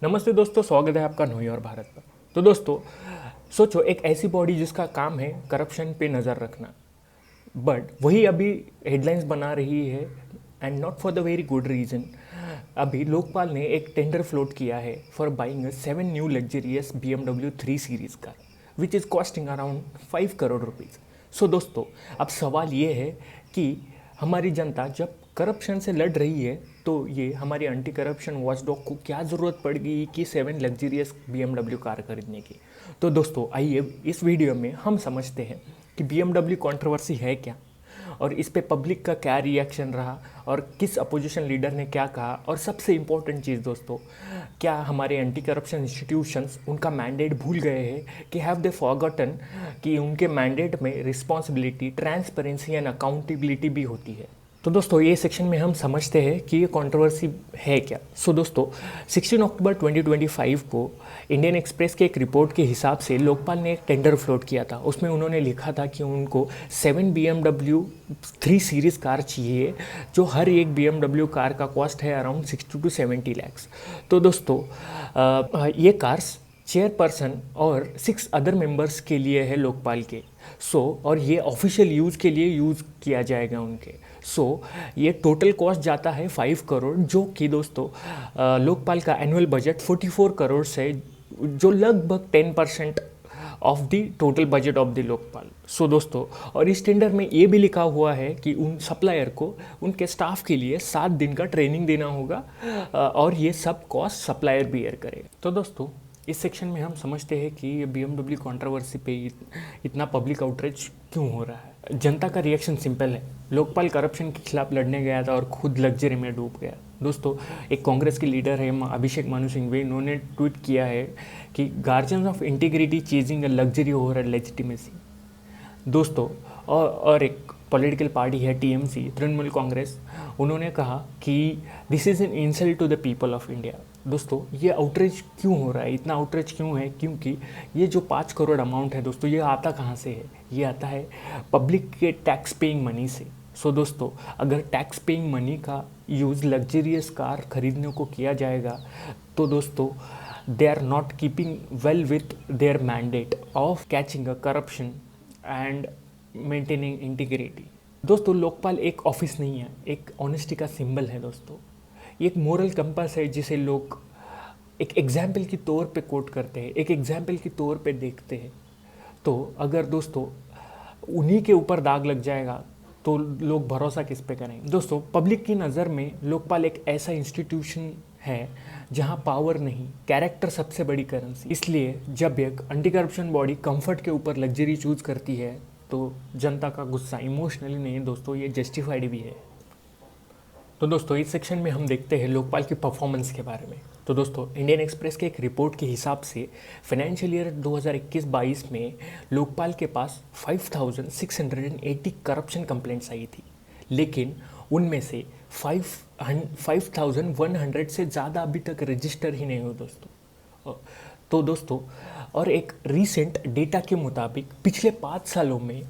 नमस्ते दोस्तों, स्वागत है आपका न्यू ईयर भारत पर। तो दोस्तों, सोचो एक ऐसी बॉडी जिसका काम है करप्शन पे नज़र रखना, बट वही अभी हेडलाइंस बना रही है and not for the very good reason. अभी लोकपाल ने एक टेंडर फ्लोट किया है for buying 7 new luxurious BMW 3 series car which is costing around 5 crore rupees. So दोस्तों, अब सवाल ये है कि हमारी जनता जब करप्शन से लड़ रही है तो ये हमारी एंटी करप्शन वॉचडॉग को क्या ज़रूरत पड़ गई कि 7 लग्जरियस BMW कार खरीदने की। तो दोस्तों आइए इस वीडियो में हम समझते हैं कि BMW कंट्रोवर्सी है क्या, और इस पे पब्लिक का क्या रिएक्शन रहा, और किस अपोजिशन लीडर ने क्या कहा, और सबसे इम्पोर्टेंट चीज़ दोस्तों, क्या हमारे एंटी करप्शन इंस्टीट्यूशंस उनका मैंडेट भूल गए हैं कि हैव दे फॉरगॉटन कि उनके मैंडेट में रिस्पॉन्सिबिलिटी, ट्रांसपेरेंसी एंड अकाउंटेबिलिटी भी होती है। तो दोस्तों ये सेक्शन में हम समझते हैं कि ये कंट्रोवर्सी है क्या। सो दोस्तों, 16 अक्टूबर 2025 को इंडियन एक्सप्रेस के एक रिपोर्ट के हिसाब से लोकपाल ने एक टेंडर फ्लोट किया था। उसमें उन्होंने लिखा था कि उनको 7 BMW 3 सीरीज़ कार चाहिए, जो हर एक BMW कार का कॉस्ट है अराउंड 60 to 70 लैक्स। तो दोस्तों ये कार्स चेयरपर्सन और 6 अदर मेंबर्स के लिए है लोकपाल के। और ये ऑफिशियल यूज़ के लिए यूज़ किया जाएगा उनके। ये टोटल कॉस्ट जाता है 5 करोड़, जो कि दोस्तों लोकपाल का एनुअल बजट 44 करोड़ से, जो लगभग 10% of the total budget of the Lokpal. दोस्तों, और इस टेंडर में ये भी लिखा हुआ है कि उन सप्लायर को उनके स्टाफ के लिए 7 दिन का ट्रेनिंग देना होगा, और ये सब कॉस्ट सप्लायर बियर करेगा। तो दोस्तों इस सेक्शन में हम समझते हैं कि ये BMW कंट्रोवर्सी पे इतना पब्लिक आउटरीच क्यों हो रहा है। जनता का रिएक्शन सिंपल है। लोकपाल करप्शन के खिलाफ लड़ने गया था और खुद लग्जरी में डूब गया। दोस्तों, एक कांग्रेस के लीडर है अभिषेक मनु सिंघवी, इन्होंने ट्वीट किया है कि guardians of integrity chasing a luxury over a legitimacy. दोस्तों, और एक पॉलिटिकल पार्टी है TMC, तृणमूल कांग्रेस, उन्होंने कहा कि this is an insult to the people of India. दोस्तों ये आउटरीच क्यों हो रहा है, इतना आउटरीच क्यों है? क्योंकि ये जो 5 करोड़ अमाउंट है दोस्तों, ये आता कहाँ से है? ये आता है पब्लिक के टैक्स पेइंग मनी से। दोस्तों, अगर टैक्स पेइंग मनी का यूज़ लग्जरियस कार खरीदने को किया जाएगा तो दोस्तों they are not keeping well with their mandate of catching a corruption and maintaining integrity. दोस्तों लोकपाल एक ऑफिस नहीं है, एक ऑनेस्टी का सिंबल है दोस्तों। ये एक मोरल कंपास है जिसे लोग एक एग्जाम्पल के तौर पे कोट करते हैं, एक एग्जाम्पल के तौर पे देखते हैं। तो अगर दोस्तों उन्हीं के ऊपर दाग लग जाएगा तो लोग भरोसा किस पे करेंगे? दोस्तों पब्लिक की नज़र में लोकपाल एक ऐसा इंस्टीट्यूशन है जहाँ पावर नहीं, कैरेक्टर सबसे बड़ी करेंसी। इसलिए जब एक एंटी करप्शन बॉडी कंफर्ट के ऊपर लग्जरी चूज करती है तो जनता का गुस्सा इमोशनली नहीं दोस्तों, ये जस्टिफाइड भी है। तो दोस्तों इस सेक्शन में हम देखते हैं लोकपाल की परफॉर्मेंस के बारे में। तो दोस्तों इंडियन एक्सप्रेस के एक रिपोर्ट के हिसाब से फाइनेंशियल ईयर 2021-22 में लोकपाल के पास 5680 करप्शन कंप्लेंट्स आई थी, लेकिन उनमें से 5100 से ज़्यादा अभी तक रजिस्टर ही नहीं हुए दोस्तों। तो दोस्तों, और एक रीसेंट डेटा के मुताबिक पिछले 5 सालों में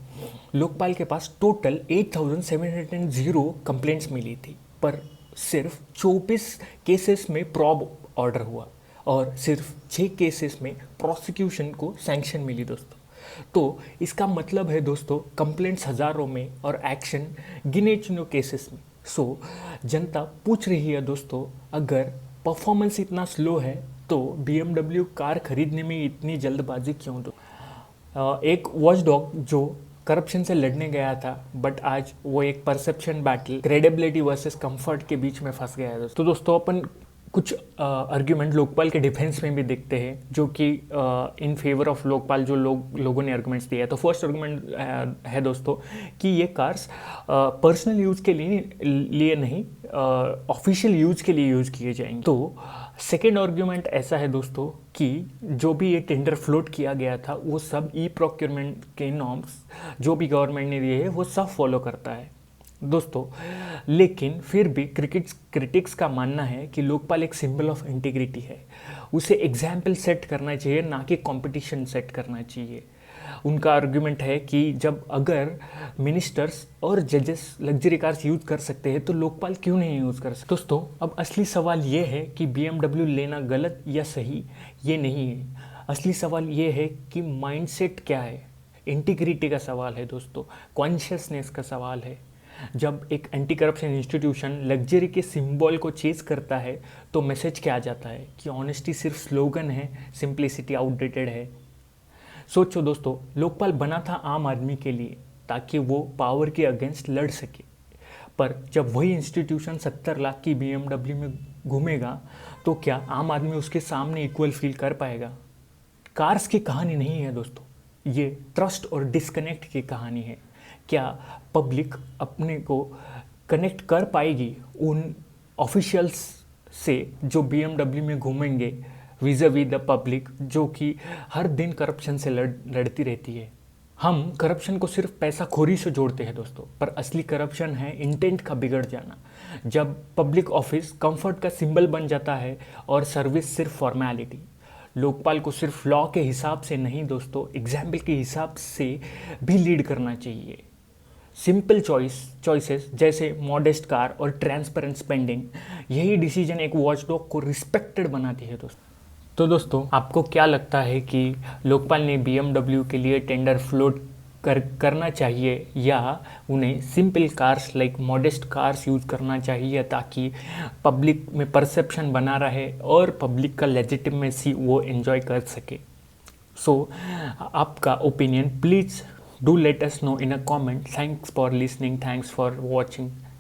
लोकपाल के पास टोटल 8700 कंप्लेंट्स मिली थी, पर सिर्फ 24 केसेस में प्रॉब ऑर्डर हुआ और सिर्फ 6 केसेस में प्रोसिक्यूशन को सैंक्शन मिली दोस्तों। तो इसका मतलब है दोस्तों कंप्लेंट्स हज़ारों में और एक्शन गिने चुने केसेस में। जनता पूछ रही है दोस्तों, अगर परफॉर्मेंस इतना स्लो है तो BMW कार खरीदने में इतनी जल्दबाजी क्यों? एक वॉचडॉग जो करप्शन से लड़ने गया था, बट आज वो एक perception battle, credibility versus comfort के बीच में फंस गया है। तो दोस्तों अपन कुछ आर्ग्यूमेंट लोकपाल के डिफेंस में भी देखते हैं, जो कि इन फेवर ऑफ लोकपाल जो लोगों ने आर्गूमेंट्स दिया है। तो फर्स्ट आर्गूमेंट है दोस्तों कि ये कार्स पर्सनल यूज़ के लिए नहीं, ऑफिशियल यूज़ के लिए यूज़ किए जाएंगे। तो सेकेंड आर्ग्यूमेंट ऐसा है दोस्तों कि जो भी ये टेंडर फ्लोट किया गया था वो सब प्रोक्योरमेंट के नॉर्म्स जो भी गवर्नमेंट ने दिए हैं वो सब फॉलो करता है दोस्तों। लेकिन फिर भी क्रिटिक्स का मानना है कि लोकपाल एक सिंबल ऑफ इंटीग्रिटी है, उसे एग्जाम्पल सेट करना चाहिए, ना कि कंपटीशन सेट करना चाहिए। उनका आर्ग्यूमेंट है कि जब अगर मिनिस्टर्स और जजेस लग्जरी कार्स यूज़ कर सकते हैं तो लोकपाल क्यों नहीं यूज़ कर सकते। दोस्तों अब असली सवाल ये है कि BMW लेना गलत या सही ये नहीं है। असली सवाल ये है कि माइंडसेट क्या है, इंटीग्रिटी का सवाल है दोस्तों, कॉन्शियसनेस का सवाल है। जब एक एंटी करप्शन इंस्टीट्यूशन लग्जरी के सिंबल को चेज करता है तो मैसेज क्या आ जाता है कि ऑनेस्टी सिर्फ स्लोगन है, सिंप्लिसिटी आउटडेटेड है। सोचो दोस्तों, लोकपाल बना था आम आदमी के लिए ताकि वो पावर के अगेंस्ट लड़ सके, पर जब वही इंस्टीट्यूशन 70 लाख की BMW में घूमेगा तो क्या आम आदमी उसके सामने इक्वल फील कर पाएगा। कार्स की कहानी नहीं है दोस्तों, ये ट्रस्ट और डिस्कनेक्ट की कहानी है। क्या पब्लिक अपने को कनेक्ट कर पाएगी उन ऑफिशियल्स से जो BMW में घूमेंगे विज़ावी द पब्लिक, जो कि हर दिन करप्शन से लड़ती रहती है। हम करप्शन को सिर्फ पैसा खोरी से जोड़ते हैं दोस्तों, पर असली करप्शन है इंटेंट का बिगड़ जाना। जब पब्लिक ऑफिस कंफर्ट का सिंबल बन जाता है और सर्विस सिर्फ फॉर्मेलिटी। लोकपाल को सिर्फ लॉ के हिसाब से नहीं दोस्तों, एग्जाम्पल के हिसाब से भी लीड करना चाहिए। सिंपल चॉइसेस जैसे मॉडेस्ट कार और ट्रांसपेरेंट स्पेंडिंग, यही डिसीजन एक वॉचडॉग को रिस्पेक्टेड बनाती है दोस्तों। तो दोस्तों आपको क्या लगता है कि लोकपाल ने BMW के लिए टेंडर फ्लोट करना चाहिए या उन्हें simple cars like modest cars use करना चाहिए ताकि पब्लिक में परसेप्शन बना रहे और पब्लिक का लेजिटिमेसी वो एंजॉय कर सके। सो आपका opinion please do let us know in a comment. Thanks for listening, thanks for watching.